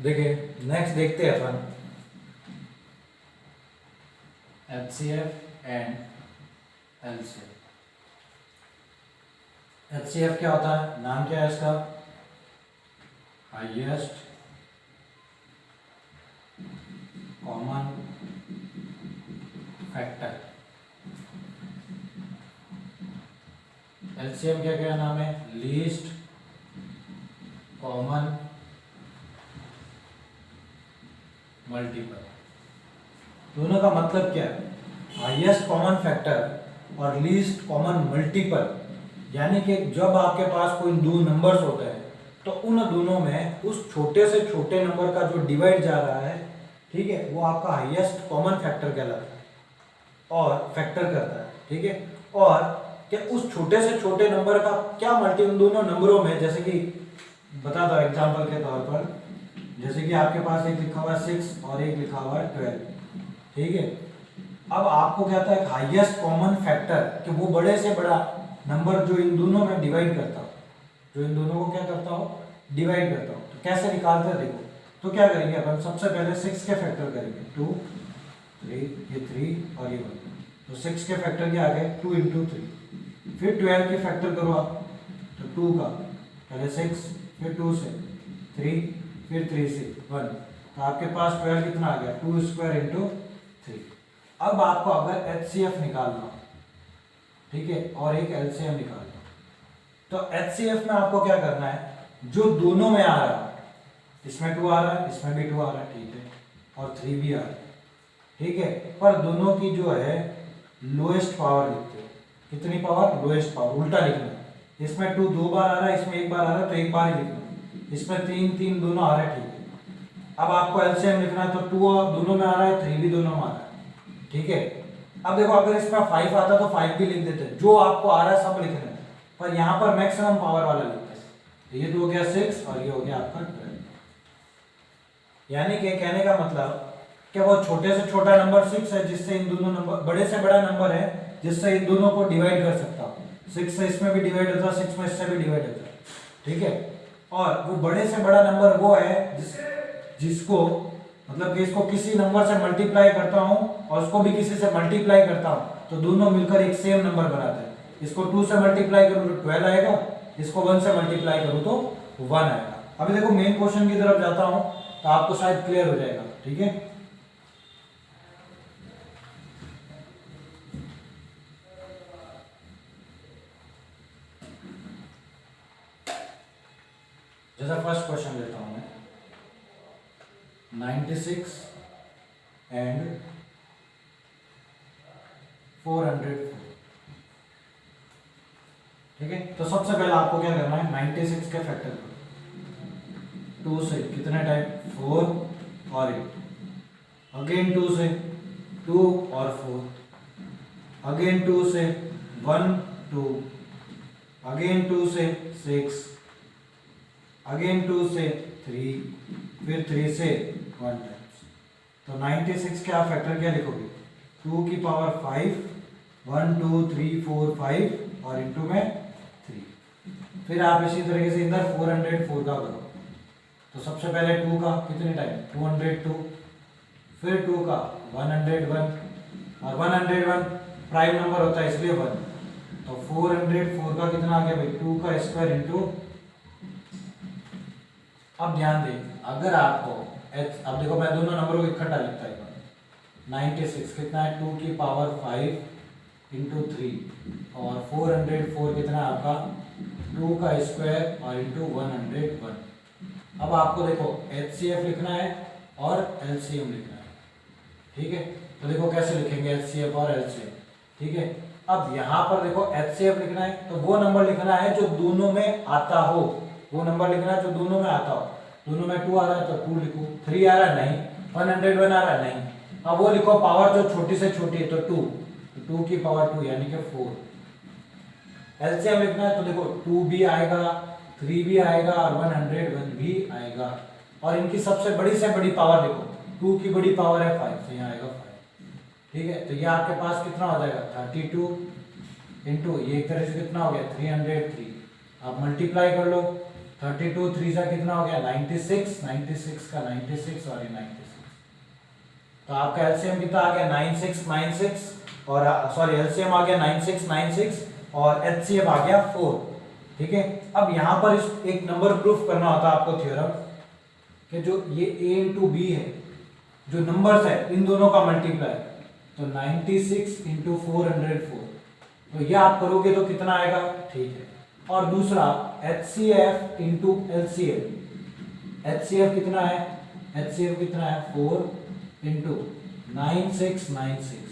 देखिए नेक्स्ट देखते हैं अपन HCF एंड LCF। HCF क्या होता है, नाम क्या है इसका, हाईएस्ट कॉमन फैक्टर। LCM क्या क्या नाम है, लीस्ट कॉमन मल्टीपल। दोनों का मतलब क्या है, हाईएस्ट कॉमन फैक्टर और लीस्ट कॉमन मल्टीपल, यानी कि जब आपके पास कोई दो नंबर्स होते हैं तो उन दोनों में उस छोटे से छोटे नंबर का जो डिवाइड जा रहा है, ठीक है, वो आपका हाईएस्ट कॉमन फैक्टर कहलाता है और फैक्टर करता है, ठीक है। और क्या उस छोटे से छोटे नंबर का क्या मल्टी उन दोनों नंबरों में, जैसे कि बता दो एग्जांपल के तौर पर, जैसे कि आपके पास एक लिखा हुआ है 6 और एक लिखा हुआ है 12, ठीक है। अब आपको क्या था, हाईएस्ट कॉमन फैक्टर कि वो बड़े से बड़ा नंबर जो इन दोनों में डिवाइड करता हो, जो इन दोनों को क्या करता हो, डिवाइड करता हो। तो कैसे निकालते हैं देखो, तो क्या करेंगे अपन, सबसे पहले 6 के फैक्टर करेंगे, 2 3, ये 3 और ये 1, तो 6 के फैक्टर के आगे 2 × 3। फिर 12 के फैक्टर करो आप, तो 2 का पहले 6, फिर 2 से 3, फिर 3 से 1, तो आपके पास 12 कितना आ गया, 2² × 3। अब आपको अगर HCF निकालना हो, ठीक है, और एक LCM निकालना हो, तो HCF में आपको क्या करना है, जो दोनों में आ रहा है, इसमें 2 आ रहा है, इसमें भी 2 आ रहा है, ठीक है, और 3 भी आ रहा है, ठीक है, पर दोनों की जो है लोएस्ट पावर लिखते हो। कितनी पावर, लोएस्ट पावर, उल्टा लिखना है। इसमें 2 2 बार आ रहा है, इसमें 1 बार आ रहा है, तो 1 बार ही लिखना है। इसमें 3 3 दोनों आ रहा है, ठीक है। अब आपको LCM लिखना है, तो 2 दोनों में आ रहा है, 3 भी दोनों में आ रहा है, ठीक है। अब देखो अगर इसमें 5 आता तो 5 भी लिख देते, जो आपको आ रहा है सब लिखना है, पर यहाँ पर मैक्सिमम पावर वाला लिखते हैं। तो ये तो हो गया 6 और ये हो गया आपका 12। यानी कि कहने का मतलब कि वो छोटे से छोटा नंबर 6 है, जिससे इन दोनों नंबर, बड़े से बड़ा नंबर है जिससे इन दोनों को डिवाइड कर सकता हूँ। 6 से इसमें भी डिवाइड होता है, 6 में इससे भी डिवाइड होता है, ठीक है। और वो बड़े से बड़ा नंबर वो है जिसको मतलब कि इसको किसी नंबर से मल्टीप्लाई करता हूँ और उसको भी किसी से मल्टीप्लाई करता हूँ, तो दोनों मिलकर एक सेम नंबर बनाते हैं। इसको 2 से मल्टीप्लाई करूँ तो 12 आएगा, इसको 1 से मल्टीप्लाई करूँ तो 1 आएगा। अभी देखो मेन क्वेश्चन की तरफ जाता हूँ तो आपको शायद क्लियर हो जाएगा, ठीक है। जैसा फर्स्ट क्वेश्चन लेता हूं मैं, 96 एंड 404, ठीक है। तो सबसे पहले आपको क्या करना है, 96 के फैक्टर करो, 2 से कितने टाइम, 4 और 8, अगेन 2 से 2 और 4, अगेन 2 से 1 2, अगेन 2 से 6, अगेन 2 से 3, फिर 3 से 1 टाइम्स। तो 96 के आप फैक्टर क्या लिखोगे, 2 की पावर 5, 1 2 3 4 5 और इनटू में 3। फिर आप इसी तरीके से इधर 404 का करो, तो सबसे पहले 2 का कितने टाइम, 202, फिर 2 का 101, और 101 प्राइम नंबर होता है इसलिए 1, तो 404 का कितना आ गया भाई, 2 का स्क्वायर इंटू। अब ध्यान दें, अगर आपको अब देखो मैं दोनों नंबरों को इकट्ठा लिखता है, 96 कितना है, 2 की पावर 5 इंटू 3 और 404 कितना है आपका, 2 का स्क्वायर और इंटू 101। अब आपको देखो HCF लिखना है और LCM लिखना है, ठीक है। तो देखो कैसे लिखेंगे HCF और LCM, ठीक है। अब यहाँ पर देखो HCF लिखना है तो वो नंबर लिखना है जो दोनों में आता हो, वो नंबर लिखना है जो दोनों में आता हो। दोनों में 2 आ रहा है तो 2 लिखो, 3 आ रहा है नहीं, 101 आ रहा है नहीं, अब वो लिखो पावर जो छोटी से छोटी है, तो 2 की पावर 2 यानी कि 4। LCM लिखना है तो देखो 2 भी आएगा, 3 भी आएगा और 101 भी आएगा, और इनकी सबसे बड़ी से बड़ी पावर देखो, 2 की बड़ी पावर है 5, तो यहाँ आएगा 5, ठीक है। तो ये आपके पास कितना हो जाएगा, 32 इंटू ये एक तरह से कितना हो गया 303। आप मल्टीप्लाई कर लो, 32 3 सा कितना हो गया 96, 96 का 96 और ये 96। तो आपका एलसीएम कितना आ गया 9696 और सॉरी एलसीएम आ गया 9696 और एचसीएफ आ गया 4। ठीक है, अब यहाँ पर इस एक नंबर प्रूफ करना होता है आपको थ्योरम कि जो ये a इंटू बी है, जो नंबर्स है इन दोनों का मल्टीप्लाई, तो 96 इंटू 404, तो ये आप करोगे तो कितना आएगा, ठीक है। और दूसरा HCF इंटू LCF, HCF कितना है, HCF कितना है 4 इंटू 9696,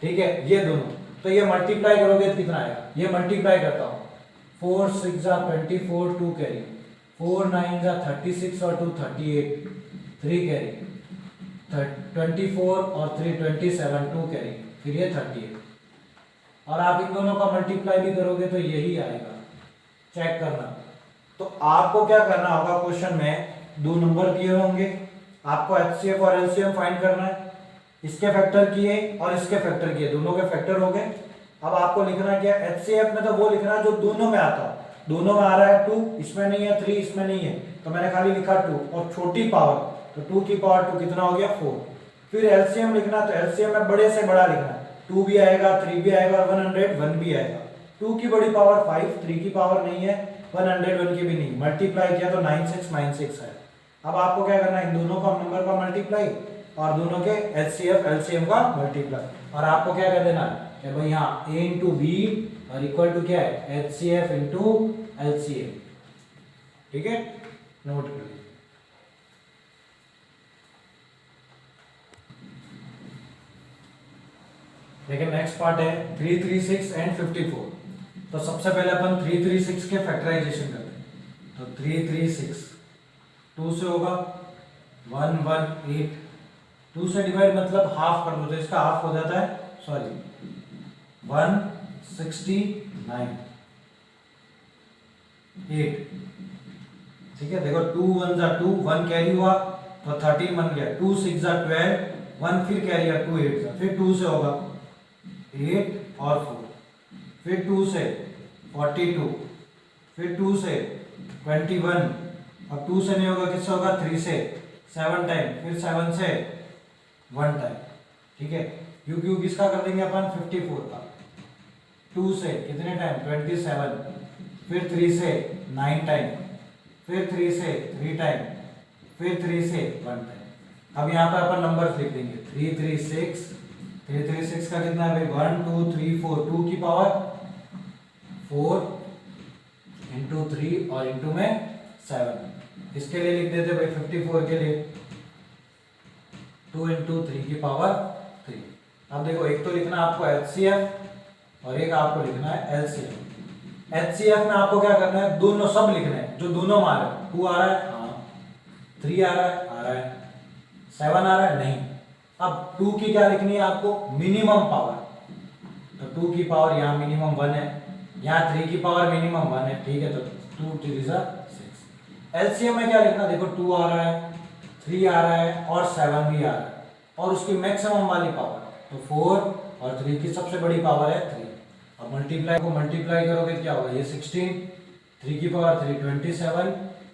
ठीक है, ये दोनों, तो ये मल्टीप्लाई करोगे तो कितना आएगा, ये मल्टीप्लाई करता हूँ, 4 6 जा 24 2 कैरी, 4 9 जा 36 और 2 38 3 कैरी, 24 और 3 27 2 कैरी, फिर ये 38, और आप इन दोनों का मल्टीप्लाई भी करोगे तो यही आएगा, चेक करना। तो आपको क्या करना होगा, क्वेश्चन में दो नंबर दिए होंगे, आपको HCF और LCM फाइंड करना है, इसके फैक्टर किए और इसके फैक्टर किए, दोनों के फैक्टर हो गए। अब आपको लिखना क्या, HCF में तो वो लिखना जो दोनों में आता है, दोनों में आ रहा है 2, इसमें नहीं है 3, इसमें नहीं है, तो मैंने खाली लिखा 2, और छोटी पावर तो 2 की पावर 2 कितना हो गया 4। फिर LCM लिखना, तो LCM में बड़े से बड़ा लिखना है, 2 भी आएगा 3 भी आएगा और 101 भी आएगा। 2 की बड़ी पावर 5, 3 की पावर नहीं है, 101 की भी नहीं, मल्टीप्लाई किया तो 9696 है। अब आपको क्या करना है, इन दोनों का नंबर का मल्टीप्लाई और दोनों के HCF LCM का मल्टीप्लाई, और आपको क्या कर देना है कि भाई यहाँ A इंटू बी और इक्वल टू क्या है HCF इंटू LCM, ठीक है, नोट कर लीजिए। लेकिन नेक्स्ट पार्ट है 336 एंड 54। तो सबसे पहले अपन 336 के फैक्टराइजेशन करते हैं, तो 336 2 से होगा 118, 2 से डिवाइड मतलब हाफ कर दो तो इसका हाफ हो जाता है, सॉरी 169 8, ठीक है। देखो 2 1 जा 2, 1 कैरी हुआ तो 13 बन गया, 2 6 जा 12, 1 फिर कैरी है 2 8 जा, फिर 2 से होगा 8 और 4, फिर 2 से 42, फिर 2 से 21, अब 2 से नहीं होगा किससे होगा 3 से 7 टाइम, फिर 7 से 1 टाइम, ठीक है। क्योंकि किसका कर देंगे अपन 54 का, 2 से कितने टाइम 27, फिर 3 से 9 टाइम, फिर 3 से 3 टाइम, फिर 3 से 1 टाइम। अब यहाँ पर अपन नंबर लिख देंगे 336, 336 का कितना है भाई 1 2 3 4, 2 की पावर 4 इंटू 3 और इंटू में 7, इसके लिए लिख देते भाई 54 के लिए 2 इंटू 3 की पावर 3। अब देखो एक तो लिखना आपको HCF और एक आपको लिखना है LCM। HCF में आपको क्या करना है, दोनों सब लिखना है जो दोनों में आ रहा है, 2 आ रहा है हाँ, 3 आ रहा है 7 आ रहा है नहीं। अब 2 की क्या लिखनी है आपको, मिनिमम पावर, तो 2 की पावर यहाँ मिनिमम 1 है, यहाँ 3 की पावर मिनिमम 1 है, ठीक है, तो 2 3 6। LCM में क्या लिखना, देखो 2 आ रहा है, 3 आ रहा है और 7 भी आ रहा है, और उसकी मैक्सिमम वाली पावर तो 4 और 3 की सबसे बड़ी पावर है 3। अब मल्टीप्लाई को मल्टीप्लाई करोगे क्या होगा, ये 16, 3 की पावर 3 27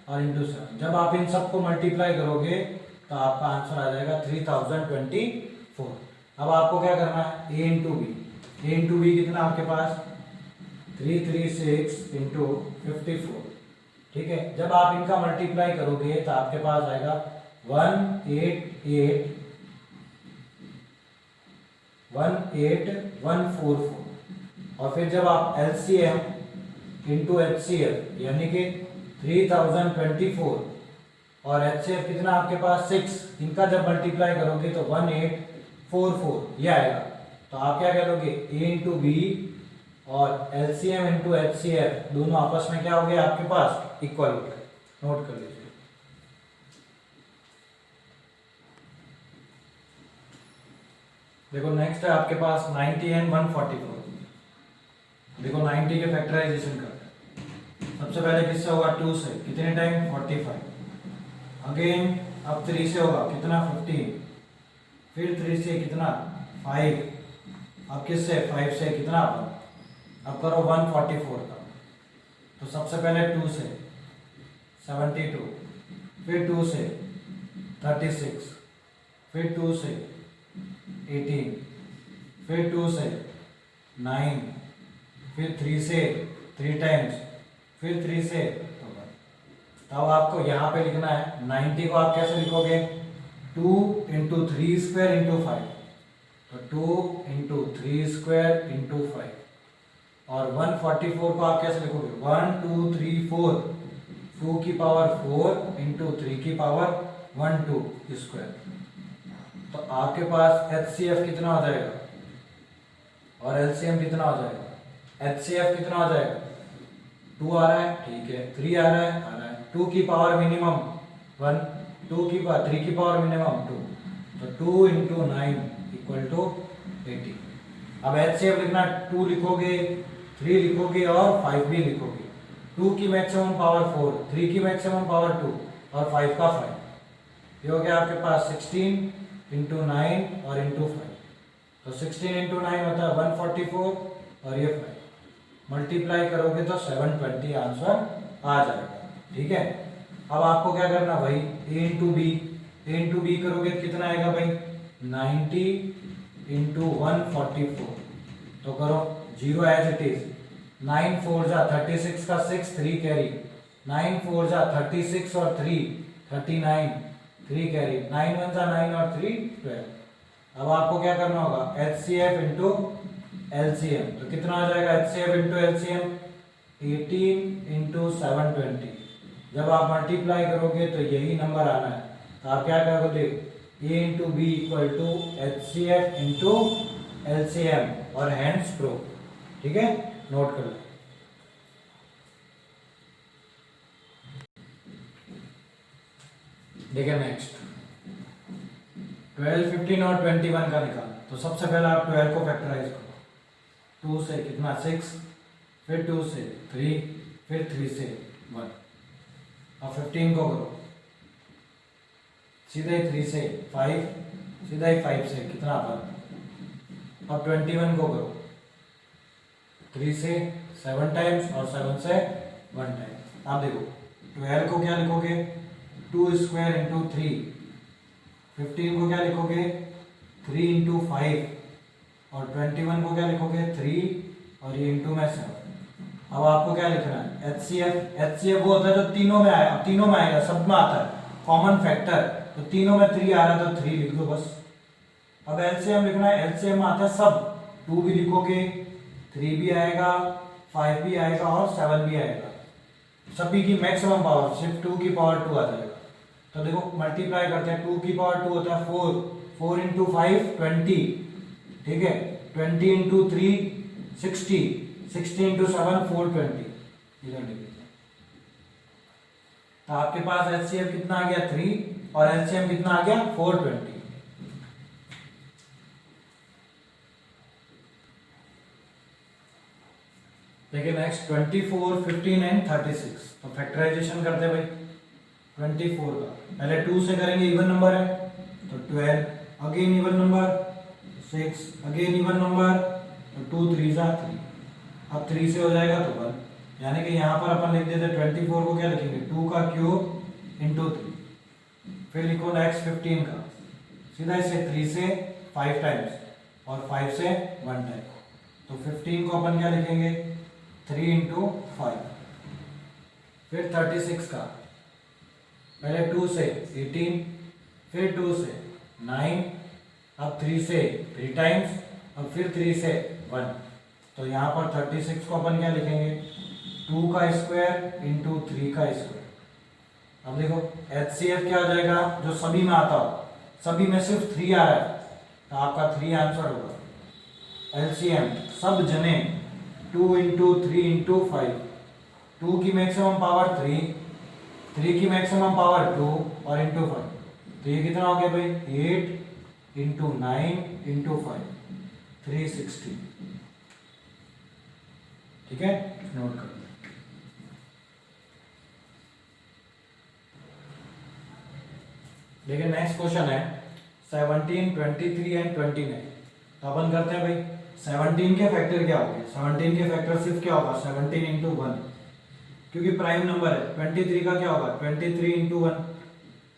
और इंटू 7, जब आप इन सबको मल्टीप्लाई करोगे तो आपका आंसर आ जाएगा 3024। अब आपको क्या करना है, A into b, A into b कितना आपके पास 336 इंटू 54, ठीक है। जब आप इनका मल्टीप्लाई करोगे तो आपके पास आएगा 18144, और फिर जब आप LCM इंटू HCF यानी कि 3024 और HCF कितना आपके पास 6, इनका जब मल्टीप्लाई करोगे तो 1844 ये आएगा। तो आप क्या करोगे, A इंटू बी और LCM इंटू HCF दोनों आपस में क्या हो गया आपके पास इक्वल हो गए, नोट कर लीजिए। देखो नेक्स्ट है आपके पास 90 एंड 144। देखो 90 के फैक्टराइजेशन करते हैं, सबसे पहले किससे होगा 2 से, कितने टाइम 45, अगेन अब 3 से होगा कितना 15, फिर 3 से कितना 5, अब किससे 5 से कितना 1, अब करो 144 का, तो सबसे पहले 2 से 72, फिर 2 से 36, फिर 2 से 18, फिर 2 से 9, फिर 3 से 3 टाइम्स, फिर 3 से तब आपको यहाँ पे लिखना है 90 को आप कैसे लिखोगे 2 इंटू 3 स्क्वायर इंटू 5, तो 2 इंटू 3 स्क्वायर इंटू 5। और 144 को आप कैसे लिखोगे 1 2 3 4, 2 की पावर 4 इंटू 3 की पावर 1 2 स्क्वायर। तो आपके पास HCF कितना हो जाएगा और LCM कितना हो जाएगा। HCF कितना हो जाएगा 2 आ रहा है, ठीक है, 3 आ रहा है, 2 की पावर मिनिमम 1, 2 की पावर 3 की पावर मिनिमम 2, तो 2 इंटू 9 इक्वल टू 80। अब HCF लिखना 2 लिखोगे, 3 लिखोगे और 5 भी लिखोगे। 2 की मैक्सिमम पावर 4, 3 की मैक्सिमम पावर 2 और 5 का 5। ये हो गया आपके पास 16 इंटू 9 और इंटू 5, तो 16 इंटू 9 होता है 144 और ये 5 मल्टीप्लाई करोगे तो 720 आंसर आ जाएगा। ठीक है, अब आपको क्या करना भाई a इंटू बी करोगे तो कितना आएगा भाई 90 इंटू 144, तो करो 0 एज इट इज। 9 4 जा 36 का 6 3 कैरी, 9 4 जा 36 और 3 39 3 कैरी, 9 1 जा 9 और 3 12। अब आपको क्या करना होगा HCF इंटू LCM, तो कितना आ जाएगा HCF इंटू LCM 18 इंटू 720। जब आप मल्टीप्लाई करोगे तो यही नंबर आना है, तो आप क्या करोगे a into b equal to HCF into LCM और हैंड्स प्रूफ। ठीक है, नोट कर लो। देखिए नेक्स्ट 12 15 और 21 का निकाल। तो सबसे पहले आप 12 को फैक्टराइज करो, 2 से कितना 6, फिर 2 से 3, फिर 3 से 1। अब 15 को करो सीधे 3 से 5, सीधा ही 5 से कितना 1। अब 21 को करो 3 से 7 टाइम्स और 7 से 1 टाइम। आप देखो 12 को क्या लिखोगे 2 स्क्वायर इंटू 3, 15 को क्या लिखोगे 3 इंटू 5 और 21 को क्या लिखोगे 3 और ये इंटू में 7। अब आपको क्या लिखना है HCF वो होता है जो तीनों में आएगा, तीनों में आएगा, सब में आता है कॉमन फैक्टर, तो तीनों में 3 आ रहा है तो 3 लिख दो बस। अब LCM लिखना है, LCM में आता है सब, 2 भी लिखोगे, 3 भी आएगा, 5 भी आएगा और 7 भी आएगा, सभी की मैक्सिमम पावर, सिर्फ 2 की पावर 2 आ जाएगा। तो देखो मल्टीप्लाई करते हैं, 2 की पावर 2 होता है 4, 4 इंटू 5 20, ठीक है, 20 इंटू 3 60, 60 इंटू 7 420। इधर लिख दीजिए, तो आपके पास HCF कितना आ गया 3 और LCM कितना आ गया 420। देखिए नेक्स्ट 24 15 एंड 36। तो फैक्टराइजेशन करते हैं भाई 24 का, पहले 2 से करेंगे, इवन नंबर है तो 12, again even number 6, again even number तो 2 3 जा 3, अब 3 से हो जाएगा तो 1, यानी कि यहाँ पर अपन लिख देते 24 को क्या लिखेंगे 2 का क्यूब इंटू 3। फिर लिखो नेक्स्ट 15 का, सीधा इसे 3 से 5 टाइम्स और 5 से 1 टाइम, तो 15 को अपन क्या लिखेंगे 3 इंटू 5। फिर 36 का, पहले 2 से 18, फिर 2 से 9, अब 3 से 3 टाइम्स और फिर 3 से 1, तो यहाँ पर 36 को अपन क्या लिखेंगे 2 का स्क्वायर इंटू 3 का स्क्वायर। अब देखो HCF क्या हो जाएगा, जो सभी में आता हो, सभी में सिर्फ 3 आ रहा है तो आपका 3 आंसर होगा। LCM सब जने 2 इंटू 3 इंटू 5, 2 की मैक्सिमम पावर 3, 3 की मैक्सिमम पावर 2 और इंटू 5, तो ये कितना हो गया भाई 8 इंटू 9 इंटू 5 360। ठीक है, नोट कर लो। देखिए नेक्स्ट क्वेश्चन है 17 23 एंड 29। तो अपन करते हैं भाई 17 के फैक्टर क्या हो गए, 17 के फैक्टर सिर्फ क्या होगा 17 इंटू 1, क्योंकि प्राइम नंबर है। 23 का क्या होगा 23 इंटू 1,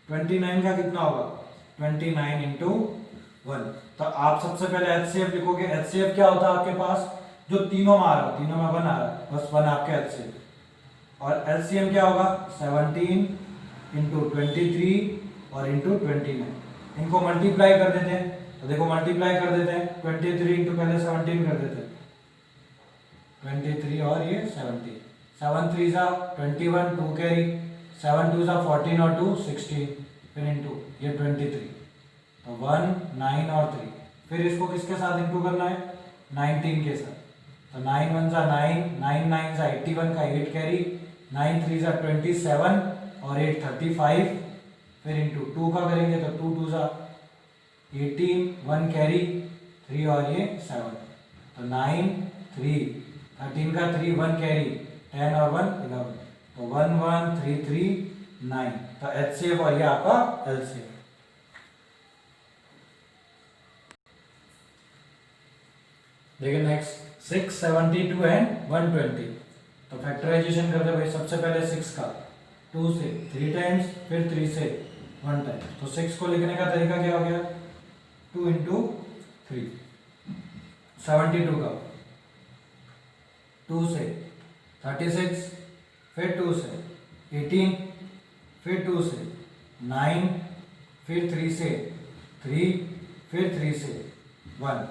29 का कितना होगा 29 इंटू 1। तो आप सबसे पहले एचसीएफ लिखोगे। एचसीएफ क्या होता है आपके पास, जो तीनों में आ रहा है, तीनों में 1 आ रहा है, बस 1 आपके एचसीएफ। और एलसीएम क्या होगा 17 इंटू 23 और इंटू 29। इनको मल्टीप्लाई कर देते हैं, तो देखो मल्टीप्लाई कर देते हैं। 23 इंटू पहले 17 कर देते हैं, 23 और ये 17, 7 3 जा 21, 2 कैरी, 7 2 जा 14 और 2 16, फिर इंटू ये 23, तो 1 9 और 3, फिर इसको किसके साथ इंटू करना है 19 के साथ। तो 9 1 जा 9, 9 9 जा 81 का 8 कैरी, 9 3 जा 27 और 8 35, फिर इंटू 2 का करेंगे तो 2 2 जा 18, 1 कैरी, 3 और ये 7, तो 9 3, 13 का 3 1 कैरी, 10 और 1 11, तो 1 1 3 3 9। तो एचसीएफ और ये आपका एलसीएफ। देखिए नेक्स्ट 6 72 एंड 120। तो फैक्टराइजेशन करते भाई, सबसे पहले 6 का 2 से 3 टाइम्स, फिर 3 से 1 टाइम। तो 6 को लिखने का तरीका क्या हो गया 2 इंटू 3। 72 का 2 से 36, फिर 2 से 18, फिर 2 से 9, फिर 3 से 3, फिर 3 से 1।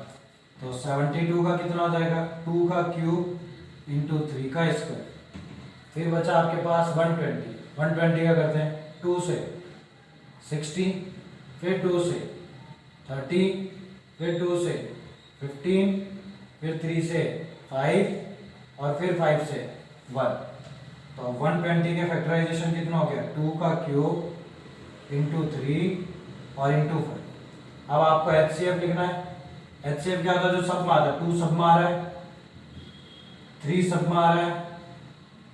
तो 72 का कितना हो जाएगा 2 का क्यूब इंटू 3 का स्क्वायर। फिर बचा आपके पास 120। 120 का करते हैं 2 से 60, फिर 2 से 30, फिर 2 से 15, फिर 3 से 5 और फिर 5 से 1। तो 120 के फैक्टराइजेशन कितना हो गया 2 का क्यूब इंटू 3 और इंटू 5। अब आपको एचसीएफ लिखना है। एचसीएफ क्या होता है जो सब में आता है, 2 सब में आ रहा है, 3 सब में आ रहा है,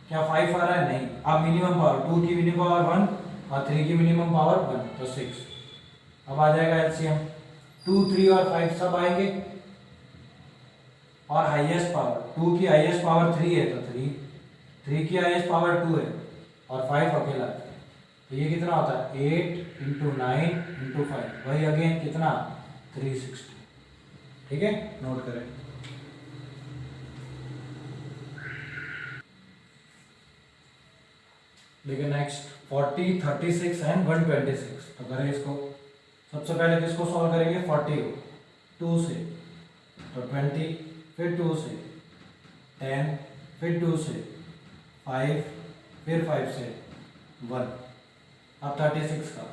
क्या 5 आ रहा है नहीं। अब मिनिमम पावर 2 की मिनिमम पावर 1 और 3 की मिनिमम पावर 1, तो 6। अब आ जाएगा एलसीएम 2 3 और 5 सब आएंगे, और हाईएस्ट पावर 2 की हाईएस्ट पावर 3 है तो 3, 3 की हाईएस्ट पावर 2 है और 5 अकेला है। तो ये कितना होता है 8 इंटू 9 इंटू 5, वही अगेन कितना 360। ठीक है, नोट करें। देखिए नेक्स्ट 40 36 एंड 126। तो करें इसको। सबसे पहले किसको सॉल्व करेंगे 40 को 2 से, तो 20, फिर 2 से 10, फिर 2 से 5, फिर 5 से 1। अब 36 का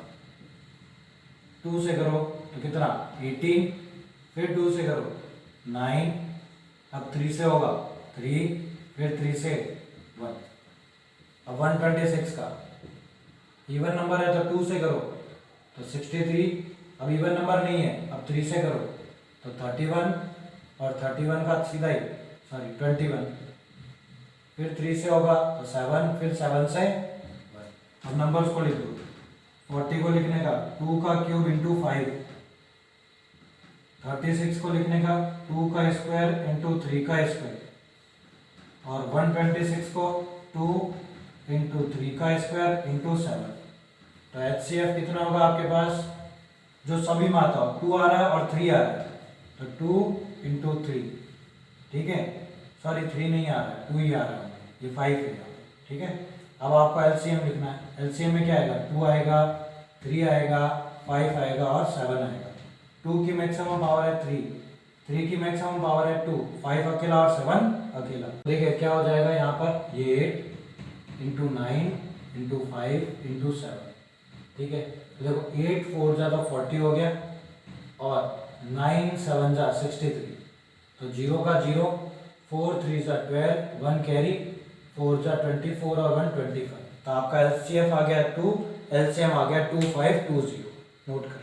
2 से करो तो कितना 18, फिर 2 से करो 9, अब 3 से होगा 3, फिर 3 से 1। अब 126 का इवन नंबर है तो 2 से करो तो 63, अब इवन नंबर नहीं है, अब 3 से करो तो 31, और 31 का सीधा ही 21, फिर 3 से होगा तो 7, फिर 7 से 1। अब नंबर्स को लिख दो। 40 को लिखने का 2 का क्यूब इंटू 5, 36 को लिखने का 2 का स्क्वायर इंटू 3 का स्क्वायर, और 126 को 2 इंटू 3 का स्क्वायर इंटू 7। तो एचसीएफ कितना होगा आपके पास जो सभी में आता हो, 2 आ रहा है और 3 आ रहा है, तो 2 इंटू 3, ठीक है, सॉरी 3 नहीं आ रहा है 2 ही आ रहा है, ये 5 है। ठीक है, अब आपको एलसीएम लिखना है। एलसीएम में क्या आएगा 2 आएगा, 3 आएगा, 5 आएगा और 7 आएगा। 2 की मैक्सिमम पावर है 3, 3 की मैक्सिमम पावर है 2, 5 अकेला और 7 अकेला। देखिए क्या हो जाएगा यहाँ पर, ये 8 इंटू 9 इंटू 5 इंटू 7। ठीक है, तो देखो 8 4 जा तो 40 हो गया, और 9 7 जा 63, तो 0 का 0, 4 3 जा 12, 1 कैरी, 4 जा 24 और 1 25। तो आपका एलसीएफ आ गया 2, एलसीएम आ गया 2520। नोट कर।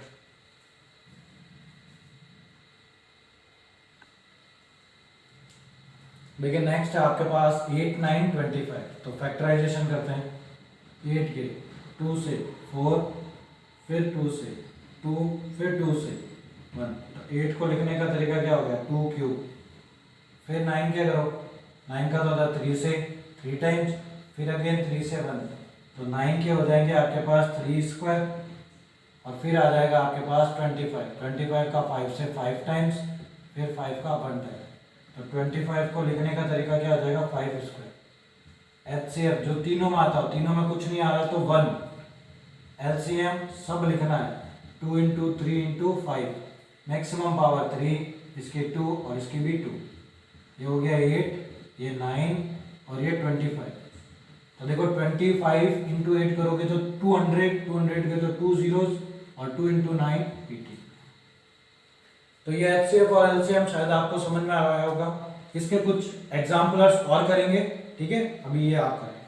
देखिए नेक्स्ट है आपके पास 8 9 25। तो फैक्टराइजेशन करते हैं। 8 के 2 से 4, फिर 2 से 2, फिर 2 से 1। तो 8 को लिखने का तरीका क्या हो गया 2 क्यूब, फिर 9 क्या करो, 9 का तो होता है 3 से 3 टाइम्स, फिर अगेन 3 से 1, तो 9 के हो जाएंगे आपके पास 3 स्क्वायर, और फिर आ जाएगा आपके पास 25 का 5 से 5 टाइम्स, फिर 5 का 1 टाइम, तो 25 को लिखने का तरीका क्या हो जाएगा 5 स्क्वायर। HCF जो तीनों में आता हो, तीनों में कुछ नहीं आ रहा तो 1, LCM सब लिखना है 2 इंटू 3 इंटू 5, मैक्सिमम पावर 3, इसकी 2 और इसकी भी 2, ये हो गया 8, ये 9 और ये 25। तो देखो 25 इंटू 8 करोगे तो 200 के तो 2 जीरोस और 2 इंटू 9 80। तो ये HCF और LCM शायद आपको समझ में आया होगा। इसके कुछ एग्जाम्पलर्स और करेंगे, ठीक है, अभी ये आप करें।